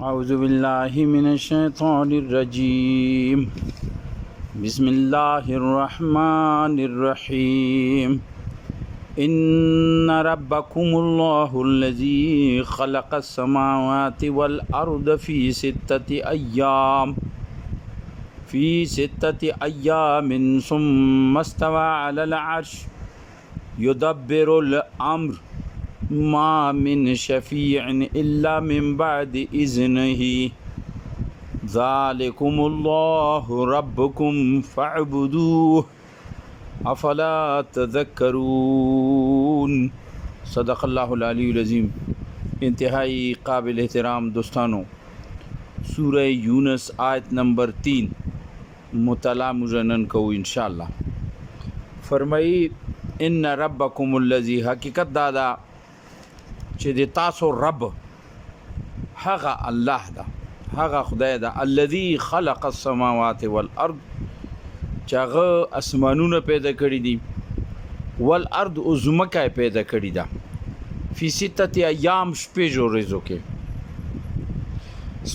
أعوذ بالله من الشيطان الرجيم بسم الله الرحمن الرحيم إن ربكم الله الذي خلق السماوات والأرض في ستة أيام ثم استوى على العرش يدبر الأمر ما من شفيع إلا من بعد إذنه ذلكم الله ربكم فاعبدوه افلا تذکرون. صدق اللہ العلی العظیم. انتہائی قابل احترام دوستانو، سورہ یونس آیت نمبر 3 مطالعہ مجنن کو انشاءاللہ. فرمائی ان ربکم الذی، حقیقت دادا چې د تاسو رب هغه الله دا، هغه خدای دا، الذی خلق السماوات والارض، چې هغه اسمانونه پیدا کړي دي، والارض او ځمکه پیدا کړي ده، فی ستة ایام شپږ ورځو کې،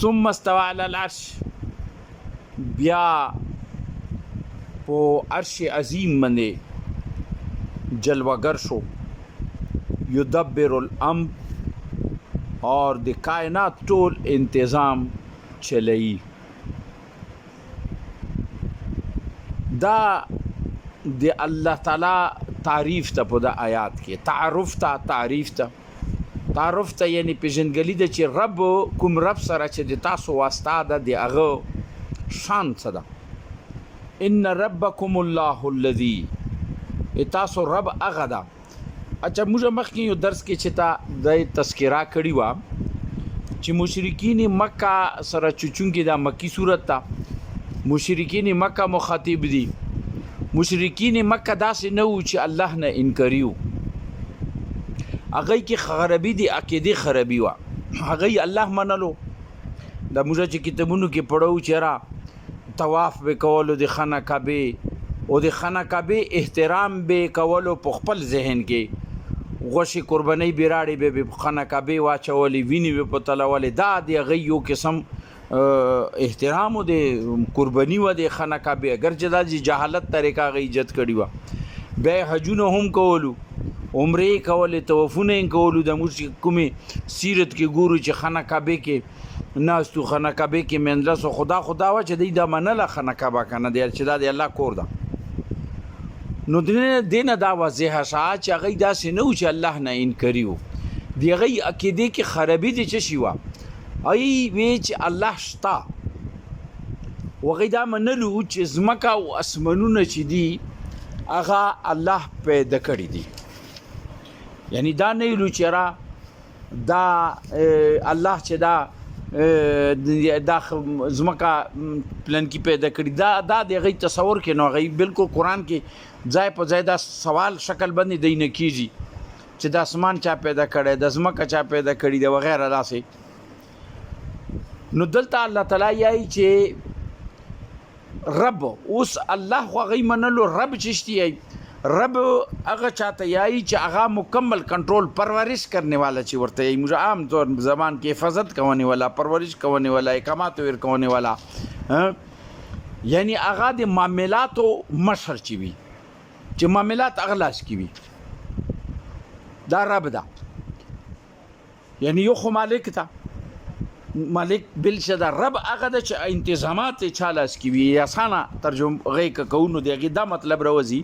ثم استوى علی العرش، بیا په عرش عظیم باندې جلوگر شو، یدبر الامر، اور د کائنات ټول انتظام چلئی. دا د الله تعالی تعریف ته په د آیات کې تعارف ته یعنی پیژنګلی د چې رب کوم رب سره چې د تاسو واسطه ده د هغه شان څه ده. ان ربکم الله الذی، تاسو رب هغه ده. اچھا موږ مخکې یو درس کې چې تا د تذکرہ کړی و چې مشرکین مکه سره چونکې دا مکی صورت ته مشرکین مکه مخاطب دي. مشرکین مکه داسې نه و چې الله نه انکاریو، هغه کې خرابي دي، عقیده خرابي و، هغه الله منلو. د موږ چې کتابونو کې پړو چې را طواف به کولو د خانه کعبه او د خانه کعبه احترام به کولو په خپل ذهن کې، غوښې قربانۍ بیراړې به خانه کعبه واچولې، وینې به په تلولې، دا د هغه یو قسم احترام و د قربانی و د خانه کعبه، اگر چې دا جهالت طریقه هغه ایجاد کړي و. بیا حجونه هم کولو، عمرې کولې، طوافونه یې کولو. د موږ کومې سیرت کې ګورو چې خانه کعبه کې ناستو، خانه کعبه کې مندلسو، خدا و چې دی دا منله خانه کعبه که نه دی، چې دا د الله کور ده. نو دینه دا واضح شاه چې هغه داسې نه و چې الله نه انکاري و، د هغه عقیدې کې خرابي دي. څه شي وه؟ ای وی چې الله شته، وغې دا منلو چې ځمکه او اسمانونه چې دي هغه الله پیدا کړي دي. یعنی دا نه ویلو چې را دا الله چې دا ځمکه پلان کې پیدا کړي، دا د هغې تصور کې نو هغې بالکل قرآن کې ځای په ځای دا سوال شکل باندې دی نه کېږي چې د اسمان چا پیدا کړی، د ځمکه چا پیدا کړي ده وغیره داسې. نو دلته الله تعالی یایي چې رب، اوس الله خو هغې منلو، رب چې شتی رب هغه چاته یایي چې هغه مکمل کنټرول، پرورش کرنے والا چې ورته یایي. موږ عام طور زبان کې حفاظت کونے والا، پرورش کونے والا، احکامات ورکونے والا، یعنی هغه د معاملاتو مشر چې وي، چې معاملات هغه لاس کې وي، دا رب ده. یعنی یو خو مالک ته، مالک بل شده، رب هغه ده چې انتظامات چا لاس کې وي. اسانه ترجمه غي کوونو دی هغې دا مطلب راوځي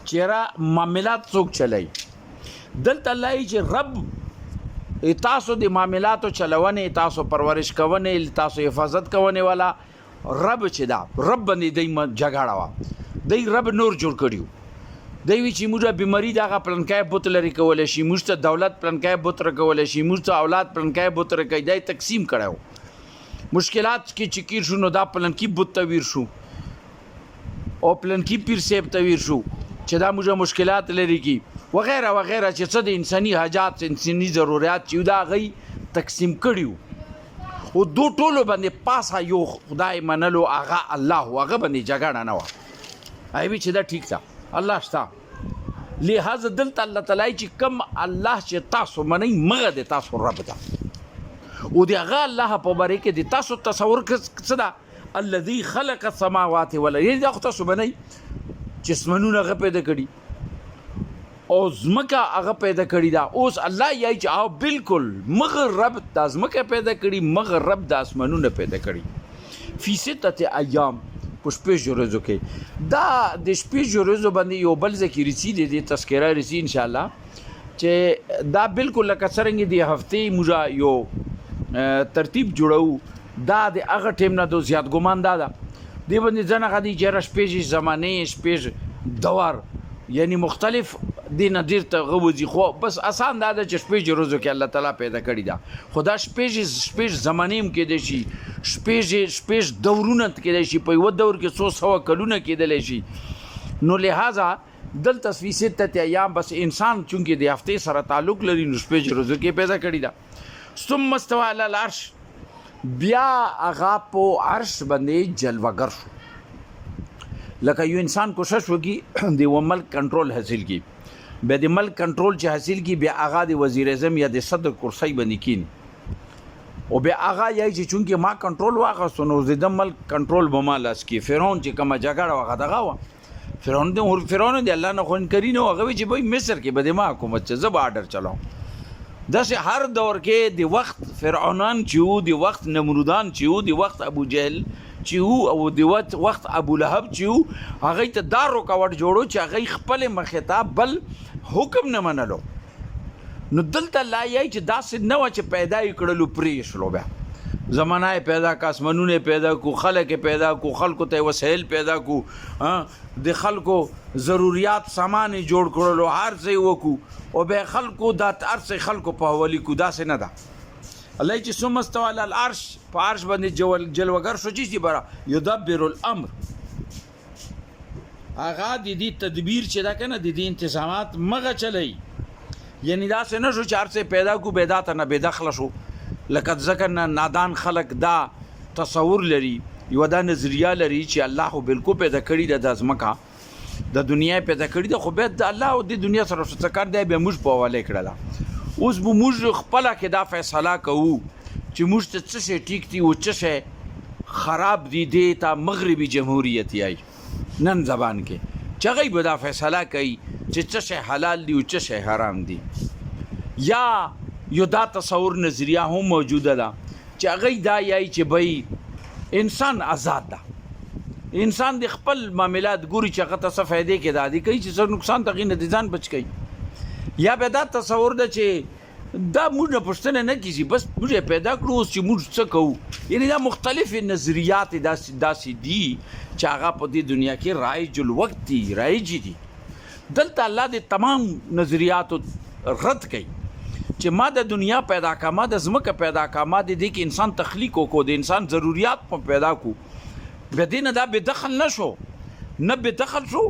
چې را معاملات څوک چلای. دلته الله چې رب تاسو د معاملاتو چلونې، تاسو پرورش کوونې، تاسو حفاظت کوونې والا رب چې دا رب باندې دی جګړه وه، دی رب نور جوړ کړیو. دی وی چې موږ بیماری دغه پلانکای بوت لري کولی شي، موږ ته دولت پلانکای بوت رکولی شي، موږ ته اولاد پلانکای بوت رکوي، دی تقسیم کړی و. مشکلات کې چې کیر شو نو دا پلانکی بوت ته ویر شو او پلانکی پیر صاحب ته ویر شو چې دا موږ مشکلات لري کی وغیره وغیره، چې څه د انساني حاجات، انساني ضرورت چې دا غي تقسیم کړیو. او دو ټولو باندې پاسه یو خدای منلو، هغه الله، هغه باندې جګړه نه وه. ایوي چې دا ټیک ده، الله شته. لہذا دلته الله تعالی چې کم الله چې تاسو منئ مغه د تاسو رب ده. او د هغه الله په باره کې د تاسو تصور څه ده الذي خلق السماوات والارض یعنی دا خو تاسو بنئ چې اسمانونه هغه پیدا کړي او ځمکه هغه پیدا کړي ده. اوس الله یې چې او بالکل مغه رب د ځمکه پیدا کړي مغه رب د اسمانونه پیدا کړي فی ستة ایام په شپږ ورځو کې. دا د شپږ ورځو باندې یو بل ذکر رسیدي د تذکره رسی ان شاء الله چې دا بالکل لکه څرنګه د هفتې موږ یو ترتیب جوړو دا د هغه ټیم نه د زیات ګمان دا دی باندې ځنه غدي چې شپږ زمانه شپږ دور یعنی مختلف دین ډیر ته غوځي خو بس آسان دا چې شپږ ورځو کې الله تعالی پیدا کړی دا خدا شپږ زمانیم کې دي شي شپږ دورونه کې دي شي په یو دور کې 100 کلونه کې دي شي نو لہذا دل تصویسه ته ایام بس انسان چونکه د هفته سره تعلق لري نو شپږ ورځو کې پیدا کړی دا ثم استوى على العرش بیا هغه په عرش باندې جلوگر شو لکه یو انسان کوشش وکي د ملک کنټرول حاصل کی به د ملک کنټرول چې حاصل کی بیا هغه د وزیر اعظم یا د صدر کرسی باندې کین او بیا هغه یې چې چونکه ما کنټرول واغستو نو د ملک کنټرول به ما لاس کی فرعون چې کومه جګړه وغه دغه و فرعون دی الله نه خون کری نو هغه چې به مصر کې به ما حکومت چې زب آرډر چلاو داسې هر دور کې د وخت فرعونان چې وو د وخت نمرودان چې وو د وخت ابو جهل چې وو او د وخت ابو لهب چې وو هغه ته دا رکاوټ جوړو چې هغه خپل مخاطب بل حکم نه منلو نو دلته لا یې چې داسې نه و چې پیدا کړلو پرې شلو بیا زمانه پیدا کا اسمنونه پیدا کو خلق پیدا کو خلکو ته وسایل پیدا کو د خلکو ضرورت سامان جوړ کړلو هر څه وکړو او به خلکو دا هر څه خلکو په حواله کو داسې نه ده الله چې ثم استوى على العرش په عرش باندې جلوگر شو چې برا يدبر الامر هغه د دې تدبیر چې دا کنه د دې انتظامات مغه چلی یعنی دا څه نه شو چې ارڅه پیدا کو بدعت نه بدخل شو لقد ذکرنا نادان خلق دا تصور لري یو دا نظریه لري چې الله بالکل پیدا کړی د ځمکه د دنیا پیدا کړی د خو به د الله او د دنیا سره څه کار دی به موږ په حواله کړل اوس به موږ خپل کې دا فیصله کوو چې موږ ته څه شي ټیک دی او څه شي خراب دی ته مغربي جمهوریت یې نن زبان کې چغې به دا فیصله کوي چې څه شي حلال دی او څه شي حرام دی یا یو دا تصور نظریه هم موجوده ده چې هغه دا یای چې بای انسان آزاد ده انسان د خپل معاملات ګوري چې هغه ته څه فائدې کې دادي کوي چې څه نقصان ته غي نه ځان بچ کوي یا به دا تصور ده چې دا موږ نه پښتنه نه کیږي بس موږ پیدا کړو چې موږ څه کوو یعنی دا مختلف نظریات داسې دي چې هغه په دې دنیا کې رایج الوقت دي رایج دي دلته الله د تمام نظریات رد کوي چې ما د دنیا پیدا کا ما د زمکه پیدا کا ما د دې کې انسان تخلیق کو د انسان ضرورت په پیدا کو بدینه دا به دخل نشو نه به دخل شو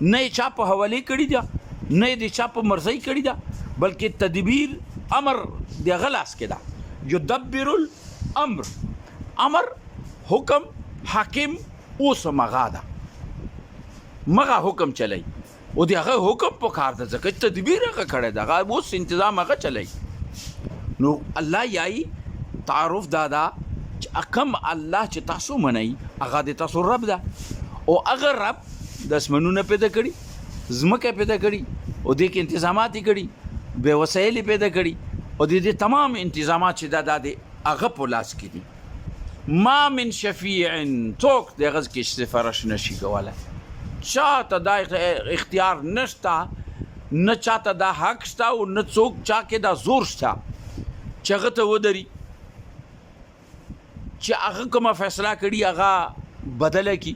نه چا په حواله کړی دی نه د چا په مرزي کړی دا بلکې تدبیر امر دی غلاس کې دا يدبر الامر امر حکم حاکم اوس مغادا مغه حکم چلای او دی هغه حکم په کار د ځکه تدبیر هغه کړی دا هغه اوس تنظیم هغه چلای نو الله یای تعارف دادا چې کم الله چې تاسو منئ هغه د تاسو رب ده او هغه رب د اسمنونه پیدا کړی زمکه پیدا کړی او دې کې انتظامات کړي به وسایل پیدا کړي او دې تمام انتظامات چې د هغه په لاس کې دي ما من شفیع توک د غز کې سفارش نشي کوله چاته دا اختیار نشتا نه چاته دا حق شتا او نه څوک چا کې دا زور شتا چې هغه ته ودري چې هغه کومه فیصله کړي هغه بدله کی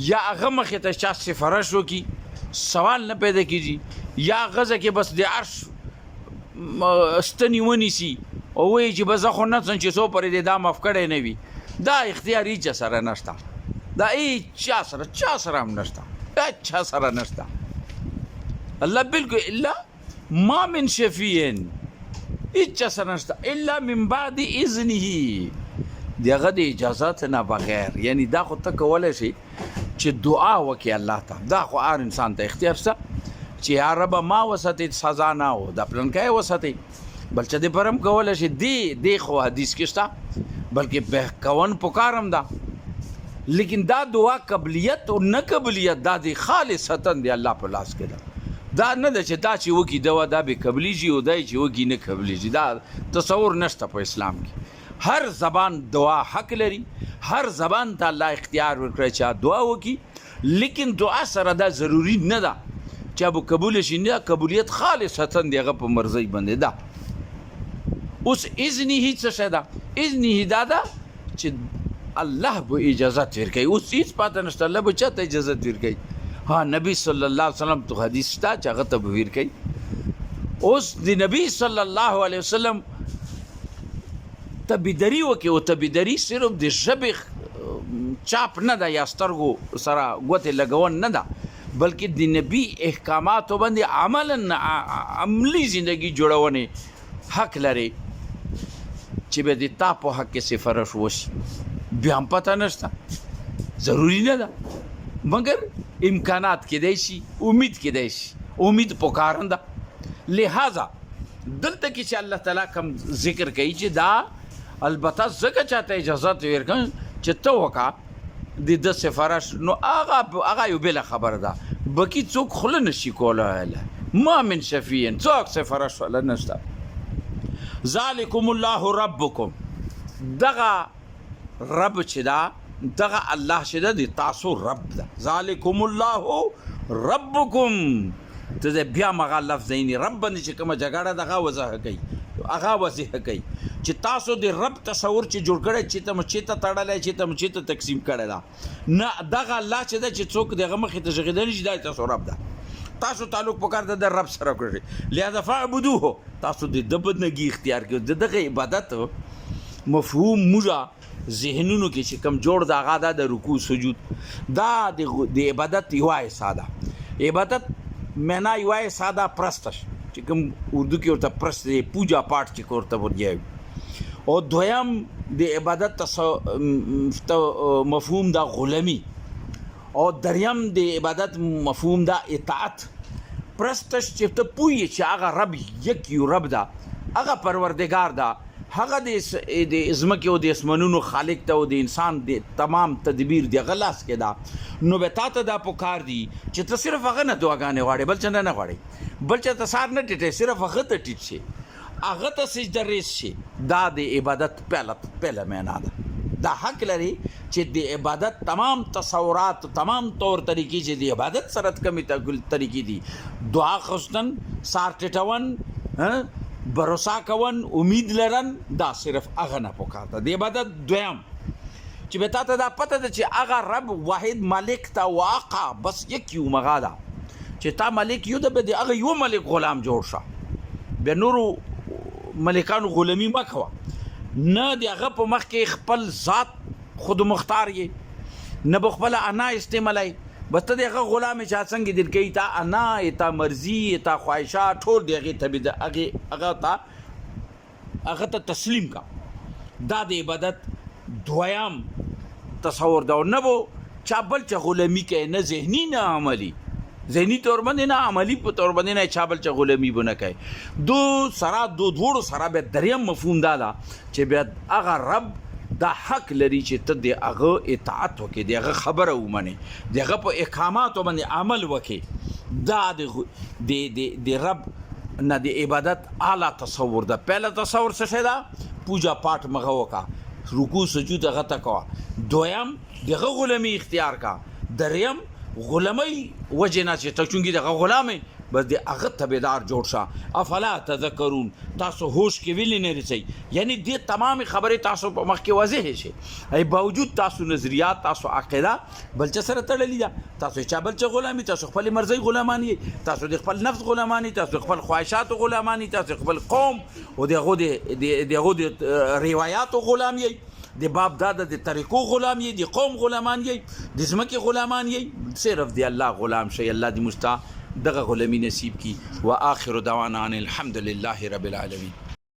یا هغه مخې ته چا سفارش وکي سوال نه پیدا کیږي یا غزه کې بس د عرش استنی ونیسی او وی چې بس خو نه څنګه چې سو پرې د دام افکړې نه وي دا اختیاري چا سره نشتا دا چا سره هم نشتا چا سره نشتا الله بالکل الا ما من شفیع چا سره نشتا الا من بعد اذنه دغه د اجازت نه بغیر یعنی دا خو ته کولای شي چې دعا وکي الله ته دا خو هر انسان ته اختیار شته چې یا رب ما وسته سزا نه او د پلان کې وسته بل چې د پرم کوله شي دی خو حدیث کې شته بلکې به کون پکارم دا لیکن دا دعا قبلیت او نه قبلیت دا د خالصتا دی الله په لاس کې دا نه ده چې دا چې وکي دوا دا به قبلیږي او دای چې وکي نه قبلیږي دا تصور نشته په اسلام کې هر زبان دعا حق لري هر زبان ته الله اختیار ورکړي چې دعا وکي لیکن دعا سره دا ضروری نه ده چې ابو قبول شي نه قبولیت خالصتا دی هغه په مرضی باندې ده اوس اذن هیڅ څه ده اذن دا چې الله به اجازه ورکړي اوس هیڅ پاتې نشته الله به چاته اجازه ورکړي ها نبی صلی الله علیه وسلم تو حدیث تا چې هغه ته ورکړي اوس د نبی صلی الله علیه وسلم تبدری وکي او تبدری صرف د ژبې چاپ نه ده یا سترګو سره ګوتې لګون نه ده بلکې د نبی احکاماتو باندې عملی زندگی جوړونه حق لري چې به د تا په حق کې سفارش وشي بیا هم پته نشته ضروری نه ده مگر امکانات کېدای شي امید کېدای شي امید پکارنده لہذا دلته کې چې الله تعالی کوم ذکر کوي چې دا البته ځکه چاته اجازه ورکړي چې ته وکړه د سفارش نو هغه یو بل خبر ده بکی څوک خله نشي کولای ما من شفیع څوک سفارش ولا نشته ذالکم الله ربکم دغه رب چې دا دغه الله چې دا د تاسو رب ده ذالکم الله ربکم ته بیا مغه لفظ دی رب باندې چې کومه جګړه دغه وضاحت کوي هغه وضاحت کوي چې تاسو د رب تصور چې جوړ کړی چې ته مچته تړلای چې ته مچته تقسیم کړی دا نه دغه الله چې دا چې څوک دغه مخې ته ژغیدل شي دا تاسو رب ده تاسو تعلق پکار د رب سره کړی لہذا فعبدوه تاسو د دبدنګي اختیار کړئ دغه عبادت مفهوم موږ ذهنونو کې چې کم جوړ دا غاده د رکوع سجود دا د عبادت یوای ساده عبادت معنا یوای ساده پرستش چې کوم اردو کې ورته پرست دی پوجا پاٹ چې کوته ورګي او دویم د عبادت مفهوم دا غلامی او دریم د عبادت مفهوم دا اطاعت پرستش چې ته پوی چې هغه رب یک یو رب دا هغه پروردگار دا هغه د ازمکه او د اسمنونو خالق ته او د انسان د تمام تدبیر دی غلاس کې دا نو به تاسو دا پکار دی چې ته صرف هغه نه دعاګانې غواړي بل څه نه غواړي بل څه ته سار نه ټټه صرف هغه ته ټټ شي هغه ته سجده ریس شي دا د عبادت پهله معنا ده دا حق لري چې د عبادت تمام تصورات تمام طور طریقې چې د عبادت سره کمی طریقې دي دعا خستن سار ټټون بروسا کون امید لرن دا صرف هغه نه پکاته د عبادت دویم چې به تاسو دا پته ده چې هغه رب واحد مالک تا واقع بس یک یو مغادا چې تا مالک یو د هغه یو مالک غلام جوړ شه به نورو ملکانو غلامی مکوه نه دی هغه په مخ کې خپل ذات خود مختار یې نه بخبل انا استعمالای بس ته دغه غلام چې څنګه دل کوي تا انا تا مرزي تا خواهشات ټول دغه تبید هغه ته تسلیم کا دا د عبادت دویم تصور دا نه وو چا بل چې غلامی کوي نه ذهني نه عملی ذهنی طور باندې نه عملی په طور باندې نه چا بل چې غلامی بونه کوي دو دوړو سره به دریم مفهوم دا چې بیا هغه رب دا حق لري چې ته د هغه اطاعت وکړي د هغه خبره ومني د هغه په احکاماتو باندې عمل وکړي دا د رب نه د عبادت اعلی تصور ده پهلا تصور څه ده پوجا پاٹ مغه وکا رکوع سجود هغه تا کا دویم دغه غلامی اختیار کا دریم غلامی وجنا چې ته چونګي دغه غلامي بس د هغه تبعدار جوړ شه افلا تذکرون تاسو هوش کې ویل نه رسي یعنی د تمام خبره تاسو په مخ کې واضح شي ای باوجود تاسو نظریات تاسو عقیده بل څه سره تړلې ده تاسو چا بل څه غلامي تاسو خپل مرزي غلامانی تاسو د خپل نفس غلامانی تاسو خپل خواهشات غلامانی تاسو خپل قوم او دغه روایت غلامي د باب دادا د طریقو غلام یې د قوم غلامان یې د زمکه غلامان یې صرف دی الله غلام شي الله دې مستا دغه غلامی نصیب کی واخر دعوانا الحمد لله رب العالمین